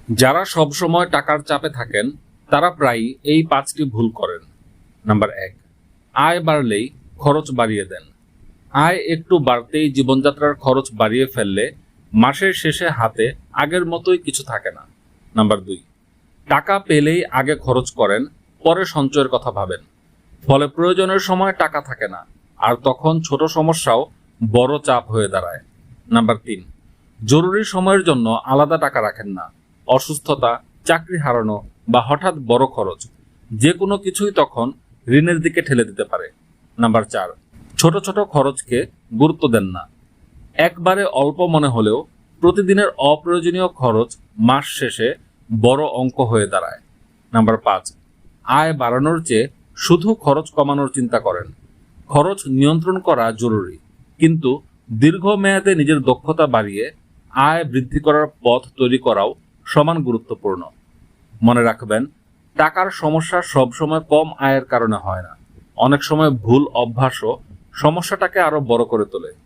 যারা সবসময় টাকার চাপে থাকেন তারা প্রায়ই এই 5টি ভুল করেন। নাম্বার 1, আয় বাড়লেই খরচ বাড়িয়ে দেন। আয় একটু বাড়তেই জীবনযাত্রার খরচ বাড়িয়ে ফেললে মাসের শেষে হাতে আগের মতোই কিছু থাকে না। নাম্বার 2, টাকা পেলেই আগে খরচ করেন, পরে সঞ্চয়ের কথা ভাবেন। ফলে প্রয়োজনের সময় টাকা থাকে না, আর তখন ছোট সমস্যাও বড় চাপ হয়ে দাঁড়ায়। নাম্বার 3, জরুরি সময়ের জন্য আলাদা টাকা রাখেন না। অসুস্থতা, চাকরি হারানো বা হঠাৎ বড় খরচ যে কোনো কিছুই তখন ঋণের দিকে ঠেলে দিতে পারে। নাম্বার 4, ছোট ছোট খরচকে গুরুত্ব দেন না। একবারে অল্প মনে হলেও প্রতিদিনের অপ্রয়োজনীয় খরচ মাস শেষে বড় অঙ্ক হয়ে দাঁড়ায়। নাম্বার 5, আয় বাড়ানোর চেয়ে শুধু খরচ কমানোর চিন্তা করেন। খরচ নিয়ন্ত্রণ করা জরুরি, কিন্তু দীর্ঘমেয়াদে নিজের দক্ষতা বাড়িয়ে আয় বৃদ্ধি করার পথ তৈরি করাও সমান গুরুত্বপূর্ণ। মনে রাখবেন, টাকার সমস্যা সবসময় কম আয়ের কারণে হয় না। অনেক সময় ভুল অভ্যাসও সমস্যাটাকে আরো বড় করে তোলে।